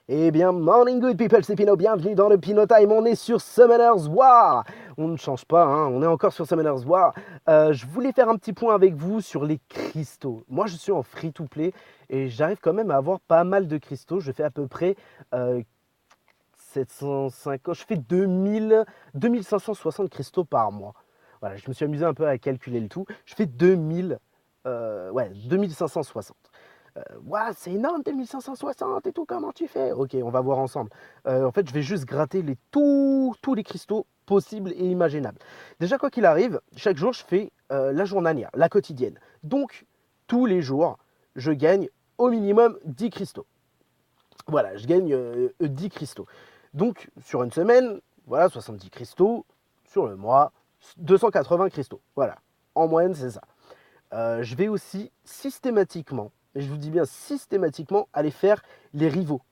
Eh bien, morning good people, c'est Pino, bienvenue dans le Pino Time, on est sur Summoner's War. On ne change pas, hein, on est encore sur Summoner's War. Je voulais faire un petit point avec vous sur les cristaux. Moi, je suis en free-to-play et j'arrive quand même à avoir pas mal de cristaux. Je fais à peu près 750, je fais 2560 cristaux par mois. Voilà, je me suis amusé un peu à calculer le tout. Je fais 2560. Ouah, c'est énorme, 2560 et tout, comment tu fais? Ok, on va voir ensemble. En fait, je vais juste gratter tous les cristaux possibles et imaginables. Déjà, quoi qu'il arrive, chaque jour, je fais la journalière, la quotidienne. Donc, tous les jours, je gagne au minimum 10 cristaux. Voilà, je gagne 10 cristaux. Donc, sur une semaine, voilà, 70 cristaux. Sur le mois, 280 cristaux. Voilà, en moyenne, c'est ça. Je vais aussi systématiquement, et je vous dis bien systématiquement, aller faire les rivaux.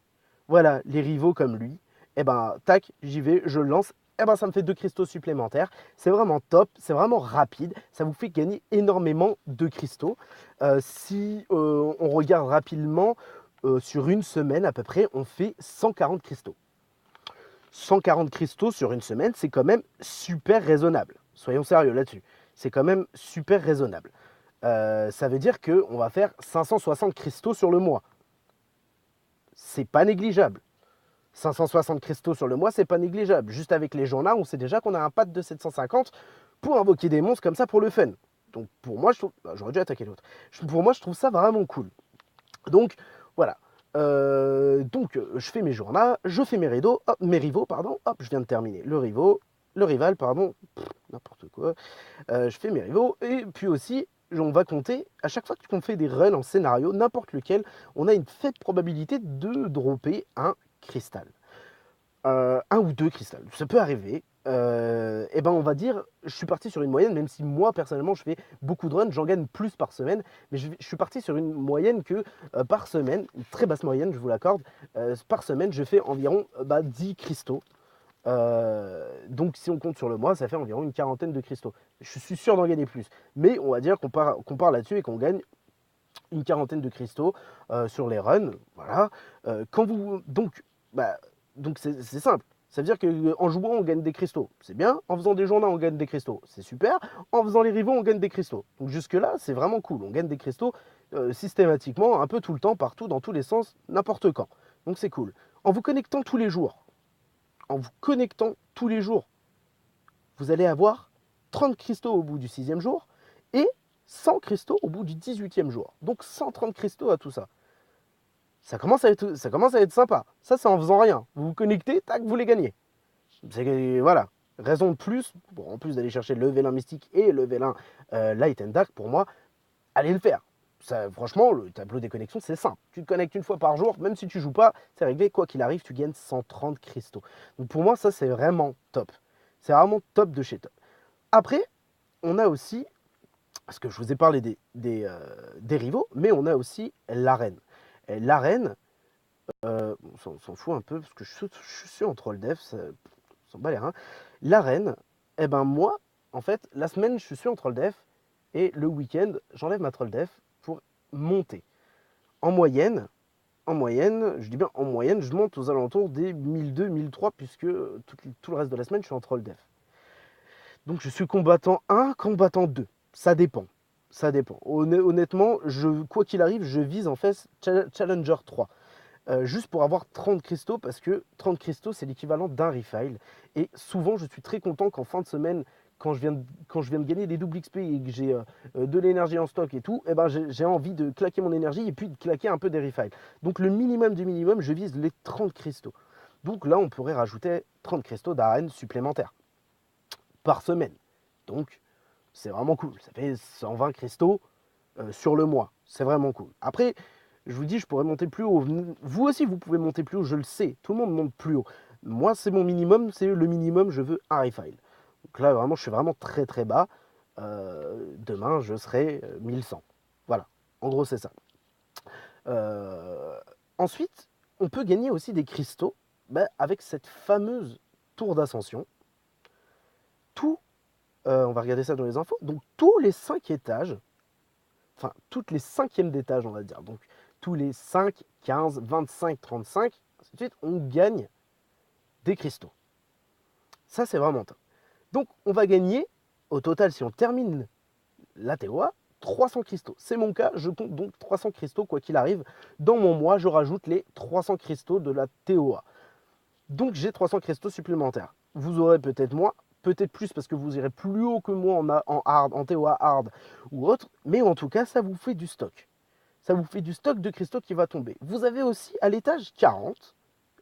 Voilà, les rivaux comme lui. Et ben, tac, j'y vais, je le lance. Et ben, ça me fait 2 cristaux supplémentaires. C'est vraiment top, c'est vraiment rapide. Ça vous fait gagner énormément de cristaux. Si on regarde rapidement, sur une semaine à peu près, on fait 140 cristaux. 140 cristaux sur une semaine, c'est quand même super raisonnable. Soyons sérieux là-dessus. C'est quand même super raisonnable. Ça veut dire qu'on va faire 560 cristaux sur le mois. C'est pas négligeable. 560 cristaux sur le mois, c'est pas négligeable. Juste avec les gens-là, on sait déjà qu'on a un pad de 750 pour invoquer des monstres comme ça pour le fun. Donc pour moi, je trouve... J'aurais dû attaquer l'autre. Pour moi, je trouve ça vraiment cool. Donc voilà. Je fais mes journaux, je fais mes rivaux, pardon. Hop, je viens de terminer le rival, pardon. N'importe quoi. Je fais mes rivaux et puis aussi on va compter, à chaque fois qu'on fait des runs en scénario, n'importe lequel, on a une faible probabilité de dropper un cristal. Un ou deux cristals, ça peut arriver. Et ben on va dire, je suis parti sur une moyenne, même si moi personnellement je fais beaucoup de runs, j'en gagne plus par semaine, mais je suis parti sur une moyenne que par semaine, une très basse moyenne, je vous l'accorde, par semaine je fais environ 10 cristaux. Donc si on compte sur le mois, ça fait environ une quarantaine de cristaux. Je suis sûr d'en gagner plus. Mais on va dire qu'on part là-dessus et qu'on gagne une quarantaine de cristaux sur les runs. Voilà. Quand vous. Donc c'est simple. Ça veut dire qu'en jouant, on gagne des cristaux. C'est bien. En faisant des journées, on gagne des cristaux. C'est super. En faisant les rivaux, on gagne des cristaux. Donc jusque-là, c'est vraiment cool. On gagne des cristaux systématiquement, un peu tout le temps, partout, dans tous les sens, n'importe quand. Donc c'est cool. En vous connectant tous les jours, vous allez avoir 30 cristaux au bout du 6e jour et 100 cristaux au bout du 18e jour. Donc 130 cristaux à tout ça. Ça commence à être sympa. Ça, c'est en faisant rien. Vous vous connectez, tac, vous les gagnez. Voilà. Raison de plus, bon, en plus d'aller chercher le level 1 mystique et le level 1 light and dark, pour moi, allez le faire. Ça, franchement, le tableau des connexions, c'est simple. Tu te connectes une fois par jour, même si tu joues pas, c'est réglé. Quoi qu'il arrive, tu gagnes 130 cristaux. Donc pour moi, ça, c'est vraiment top. C'est vraiment top de chez top. Après, on a aussi, parce que je vous ai parlé des rivaux, mais on a aussi l'arène. Et l'arène, on s'en fout un peu, parce que je suis en troll dev, ça s'en bat les reins. L'arène, eh ben moi, en fait, la semaine, je suis en troll dev, et le week-end, j'enlève ma troll dev pour monter. En moyenne, je dis bien en moyenne, je monte aux alentours des 1002, 1003, puisque tout le reste de la semaine, je suis en troll dev. Donc je suis combattant 1, combattant 2. Ça dépend. Ça dépend. Honnêtement, quoi qu'il arrive, je vise en fait Challenger 3. Juste pour avoir 30 cristaux, parce que 30 cristaux, c'est l'équivalent d'un refile. Et souvent, je suis très content qu'en fin de semaine, quand je viens de gagner des doubles XP et que j'ai de l'énergie en stock et tout, eh ben, j'ai envie de claquer mon énergie et puis de claquer un peu des refiles. Donc le minimum du minimum, je vise les 30 cristaux. Donc là, on pourrait rajouter 30 cristaux d'arène supplémentaires par semaine. Donc, c'est vraiment cool. Ça fait 120 cristaux sur le mois. C'est vraiment cool. Après, je vous dis, je pourrais monter plus haut. Vous aussi, vous pouvez monter plus haut, je le sais. Tout le monde monte plus haut. Moi, c'est mon minimum, c'est le minimum, je veux un refile. Donc là, vraiment, je suis vraiment très très bas. Demain, je serai 1100. Voilà. En gros, c'est ça. Euh, Ensuite, on peut gagner aussi des cristaux avec cette fameuse tour d'ascension. Tout on va regarder ça dans les infos. Donc tous les 5 étages, enfin toutes les cinquièmes d'étage, on va dire. Donc tous les 5, 15, 25, 35, tout de suite, on gagne des cristaux. Ça, c'est vraiment top. Donc, on va gagner, au total, si on termine la TOA, 300 cristaux. C'est mon cas, je compte donc 300 cristaux, quoi qu'il arrive. Dans mon mois, je rajoute les 300 cristaux de la TOA. Donc, j'ai 300 cristaux supplémentaires. Vous aurez peut-être moins, peut-être plus, parce que vous irez plus haut que moi en TOA hard ou autre. Mais en tout cas, ça vous fait du stock. Ça vous fait du stock de cristaux qui va tomber. Vous avez aussi, à l'étage 40,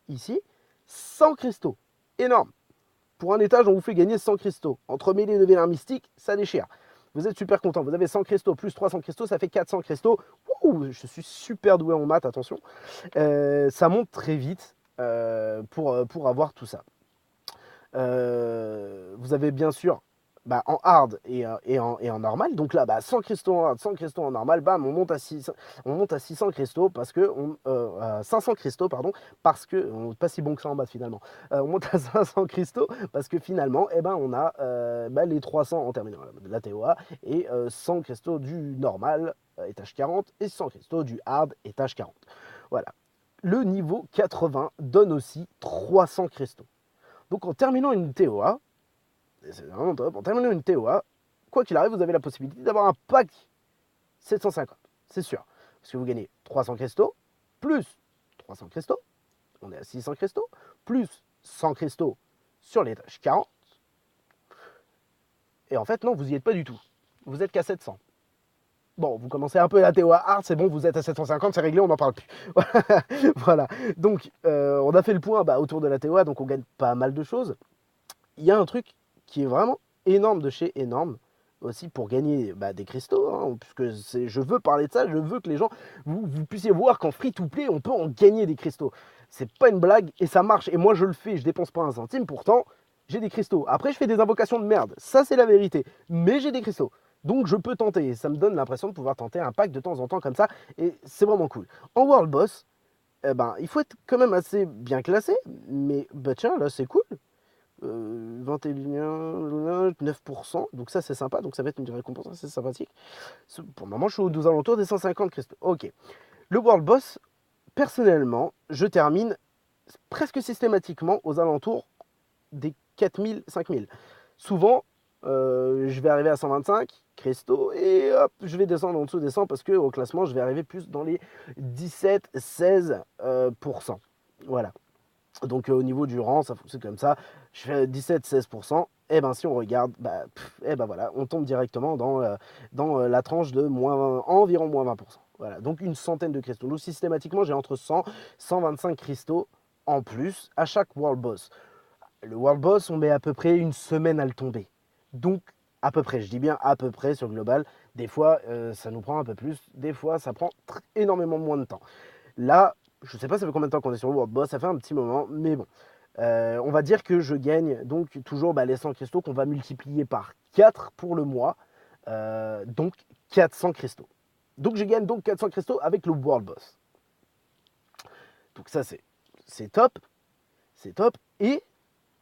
ici, 100 cristaux. Énorme. Pour un étage, on vous fait gagner 100 cristaux. Entre mêlée de vénère mystique, ça déchire. Vous êtes super content. Vous avez 100 cristaux plus 300 cristaux, ça fait 400 cristaux. Ouh, je suis super doué en maths, attention. Ça monte très vite pour avoir tout ça. Vous avez bien sûr en hard et en normal. Donc là, 100 cristaux en hard, 100 cristaux en normal, bam, on monte à 600 cristaux parce que 500 cristaux, pardon, parce que on n'est pas si bon que ça en bas finalement. On monte à 500 cristaux parce que finalement, on a les 300 en terminant la TOA et 100 cristaux du normal, étage 40, et 100 cristaux du hard, étage 40. Voilà. Le niveau 80 donne aussi 300 cristaux. Donc en terminant une TOA, c'est vraiment top, en terminant une TOA, quoi qu'il arrive, vous avez la possibilité d'avoir un pack 750, c'est sûr. Parce que vous gagnez 300 cristaux, plus 300 cristaux, on est à 600 cristaux, plus 100 cristaux sur l'étage 40. Et en fait, non, vous n'y êtes pas du tout. Vous êtes qu'à 700. Bon, vous commencez un peu la TOA hard, c'est bon, vous êtes à 750, c'est réglé, on n'en parle plus. Voilà. Donc, on a fait le point autour de la TOA, donc on gagne pas mal de choses. Il y a un truc qui est vraiment énorme de chez énorme aussi pour gagner des cristaux, hein, puisque je veux parler de ça, je veux que les gens, vous puissiez voir qu'en free-to-play, on peut en gagner des cristaux. C'est pas une blague et ça marche. Et moi, je le fais, je dépense pas un centime, pourtant, j'ai des cristaux. Après, je fais des invocations de merde, ça c'est la vérité, mais j'ai des cristaux. Donc je peux tenter, ça me donne l'impression de pouvoir tenter un pack de temps en temps comme ça, et c'est vraiment cool. En World Boss, il faut être quand même assez bien classé, mais tiens, là c'est cool. 21, 9%, donc ça c'est sympa, donc ça va être une récompense assez sympathique. Pour le moment, je suis aux alentours des 150 cristaux. Ok. Le World Boss, personnellement, je termine presque systématiquement aux alentours des 4000, 5000. Souvent, je vais arriver à 125 cristaux et hop, je vais descendre en dessous des 100 parce qu'au classement, je vais arriver plus dans les 17-16%. Voilà. Donc au niveau du rang, ça fonctionne comme ça. Je fais 17-16%. Et si on regarde, voilà, on tombe directement dans la tranche de environ moins 20%. Voilà, donc une centaine de cristaux. Donc systématiquement, j'ai entre 100 125 cristaux en plus à chaque World Boss. Le World Boss, on met à peu près une semaine à le tomber. Donc à peu près, je dis bien à peu près sur Global. Des fois, ça nous prend un peu plus. Des fois, ça prend énormément moins de temps. Là, je ne sais pas ça fait combien de temps qu'on est sur le World Boss, ça fait un petit moment, mais bon. On va dire que je gagne donc toujours les 100 cristaux qu'on va multiplier par 4 pour le mois. Donc 400 cristaux. Donc je gagne donc 400 cristaux avec le World Boss. Donc ça c'est top. C'est top. Et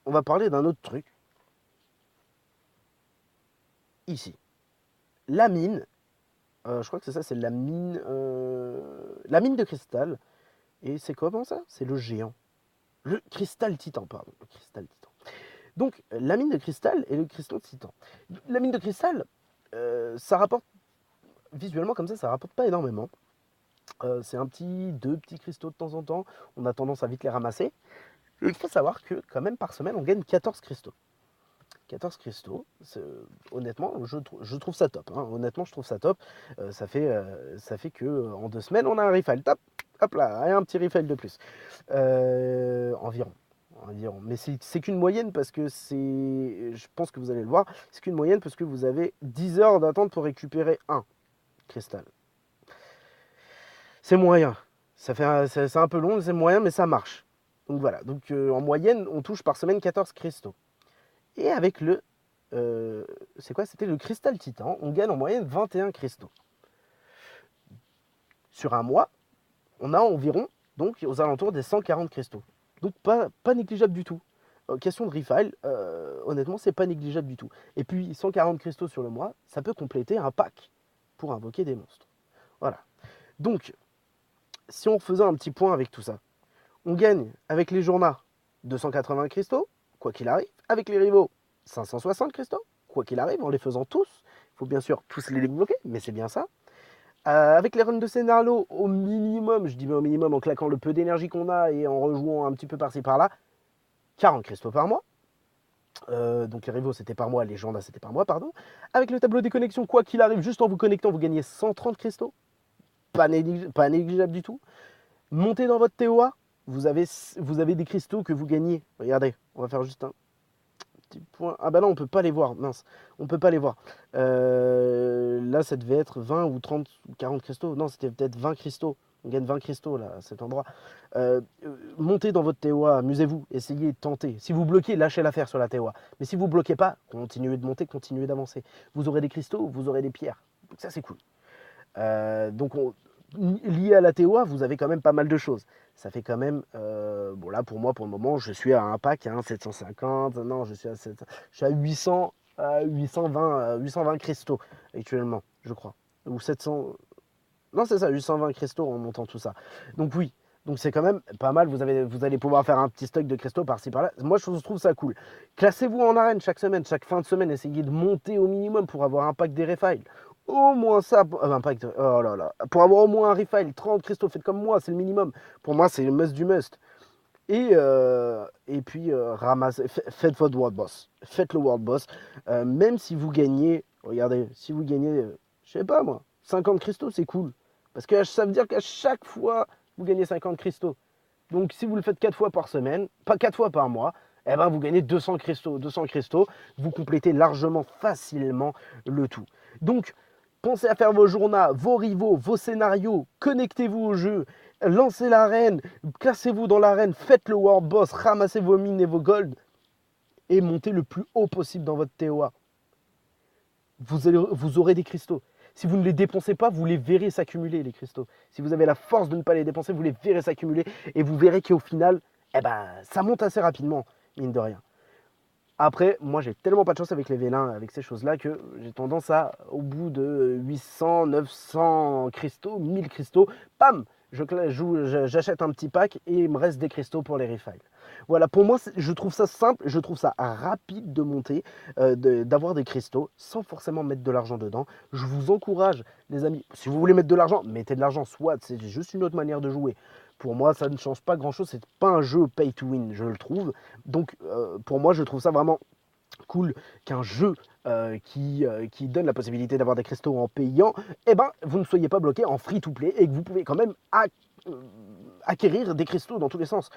on va parler d'un autre truc. Ici. La mine. Je crois que c'est ça, c'est la mine de cristal. Et c'est comment ça? C'est le géant. Le cristal titan, pardon. Le cristal titan. Donc, la mine de cristal et le cristal titan. La mine de cristal, ça rapporte, visuellement comme ça rapporte pas énormément. C'est deux petits cristaux de temps en temps. On a tendance à vite les ramasser. Il faut savoir que, quand même, par semaine, on gagne 14 cristaux. 14 cristaux, honnêtement, je trouve ça top. Hein. Honnêtement, je trouve ça top. Ça fait que en 2 semaines, on a un refill. Hop là, et un petit refill de plus. Environ. Mais c'est qu'une moyenne parce que je pense que vous allez le voir, c'est qu'une moyenne parce que vous avez 10 heures d'attente pour récupérer un cristal. C'est moyen. C'est un peu long, c'est moyen, mais ça marche. Donc voilà. Donc en moyenne, on touche par semaine 14 cristaux. Et avec c'était le cristal titan, on gagne en moyenne 21 cristaux. Sur un mois, on a environ, donc aux alentours des 140 cristaux. Donc pas négligeable du tout. Question de refill, honnêtement, c'est pas négligeable du tout. Et puis 140 cristaux sur le mois, ça peut compléter un pack pour invoquer des monstres. Voilà. Donc, si on faisait un petit point avec tout ça, On gagne avec les journaux 280 cristaux, quoi qu'il arrive. Avec les rivaux, 560 cristaux, quoi qu'il arrive, en les faisant tous. Il faut bien sûr tous les débloquer, mais c'est bien ça. Avec les runs de scénario, au minimum, je dis bien au minimum, en claquant le peu d'énergie qu'on a et en rejouant un petit peu par-ci par-là, 40 cristaux par mois. Donc les rivaux c'était par mois, les journaux c'était par mois, pardon. Avec le tableau des connexions, quoi qu'il arrive, juste en vous connectant, vous gagnez 130 cristaux. Pas négligeable du tout. Montez dans votre TOA, vous avez des cristaux que vous gagnez. Regardez, on va faire juste un petit point. Ah bah non, on peut pas les voir, mince. On peut pas les voir. Là, ça devait être 20 ou 30 ou 40 cristaux. Non, c'était peut-être 20 cristaux. On gagne 20 cristaux là, à cet endroit. Montez dans votre TOA, amusez-vous, essayez, tentez. Si vous bloquez, lâchez l'affaire sur la TOA. Mais si vous bloquez pas, continuez de monter, continuez d'avancer. Vous aurez des cristaux, vous aurez des pierres. Donc ça, c'est cool. Donc, lié à la TOA, vous avez quand même pas mal de choses. Ça fait quand même, bon là pour moi pour le moment, je suis à un pack, 750, non je suis à 800, 820 cristaux actuellement, je crois. Ou 700, non c'est ça, 820 cristaux en montant tout ça. Donc oui, donc c'est quand même pas mal, vous allez pouvoir faire un petit stock de cristaux par-ci par-là. Moi je trouve ça cool. Classez-vous en arène chaque semaine, chaque fin de semaine, essayez de monter au minimum pour avoir un pack des refiles. Au moins ça, un pack de, oh là là, pour avoir au moins un refile, 30 cristaux, faites comme moi, c'est le minimum. Pour moi c'est le must du must. Et puis ramassez, faites votre world boss. Faites le world boss. Même si vous gagnez, regardez, si vous gagnez, je sais pas moi, 50 cristaux, c'est cool. Parce que ça veut dire qu'à chaque fois, vous gagnez 50 cristaux. Donc si vous le faites 4 fois par semaine, pas 4 fois par mois, eh ben, vous gagnez 200 cristaux. 200 cristaux, vous complétez largement, facilement le tout. Donc, pensez à faire vos journaux, vos rivaux, vos scénarios, connectez-vous au jeu, lancez l'arène, classez-vous dans l'arène, faites le world boss, ramassez vos mines et vos golds et montez le plus haut possible dans votre TOA. Vous aurez des cristaux. Si vous ne les dépensez pas, vous les verrez s'accumuler, les cristaux. Si vous avez la force de ne pas les dépenser, vous les verrez s'accumuler et vous verrez qu'au final, eh ben, ça monte assez rapidement, mine de rien. Après, moi, j'ai tellement pas de chance avec les vélins, avec ces choses-là, que j'ai tendance à, au bout de 800, 900 cristaux, 1000 cristaux, pam, j'achète un petit pack et il me reste des cristaux pour les refiles. Voilà, pour moi, je trouve ça simple, je trouve ça rapide de monter, d'avoir des cristaux sans forcément mettre de l'argent dedans. Je vous encourage, les amis, si vous voulez mettre de l'argent, mettez de l'argent, soit c'est juste une autre manière de jouer. Pour moi, ça ne change pas grand-chose, c'est pas un jeu pay to win, je le trouve. Donc, pour moi, je trouve ça vraiment cool qu'un jeu qui donne la possibilité d'avoir des cristaux en payant, eh ben, vous ne soyez pas bloqué en free-to-play et que vous pouvez quand même acquérir des cristaux dans tous les sens.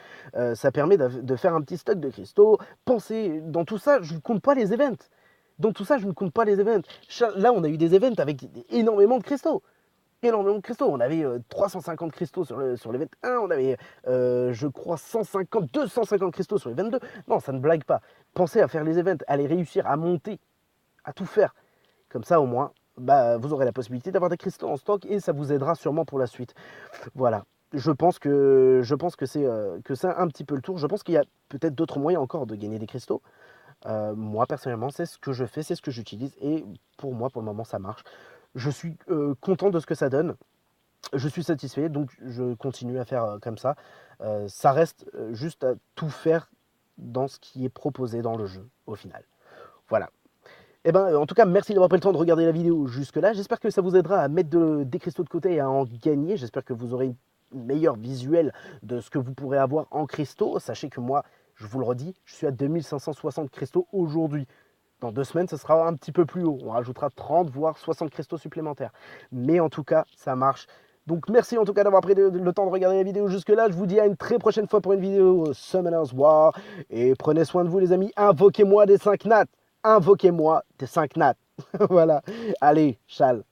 Ça permet de faire un petit stock de cristaux. Pensez, dans tout ça, je ne compte pas les events. Dans tout ça, je ne compte pas les events. Là, on a eu des events avec énormément de cristaux. Énormément de cristaux. On avait 350 cristaux sur l'event 1, on avait, je crois, 150, 250 cristaux sur l'event 2. Non, ça ne blague pas. Pensez à faire les events, à les réussir, à monter, à tout faire. Comme ça, au moins, bah, vous aurez la possibilité d'avoir des cristaux en stock et ça vous aidera sûrement pour la suite. Voilà. Je pense que c'est un petit peu le tour. Je pense qu'il y a peut-être d'autres moyens encore de gagner des cristaux. Moi, personnellement, c'est ce que je fais, c'est ce que j'utilise. Et pour moi, pour le moment, ça marche. Je suis content de ce que ça donne. Je suis satisfait, donc je continue à faire comme ça. Ça reste juste à tout faire dans ce qui est proposé dans le jeu, au final. Voilà. Et ben, en tout cas, merci d'avoir pris le temps de regarder la vidéo jusque-là. J'espère que ça vous aidera à mettre des cristaux de côté et à en gagner. J'espère que vous aurez une meilleure visuelle de ce que vous pourrez avoir en cristaux. Sachez que moi, je vous le redis, je suis à 2560 cristaux aujourd'hui. Dans 2 semaines, ce sera un petit peu plus haut. On rajoutera 30 voire 60 cristaux supplémentaires. Mais en tout cas, ça marche. Donc merci en tout cas d'avoir pris le temps de regarder la vidéo jusque-là. Je vous dis à une très prochaine fois pour une vidéo Summoners War. Et prenez soin de vous les amis. Invoquez-moi des 5 nats. Invoquez-moi des 5 nats. Voilà. Allez, chal.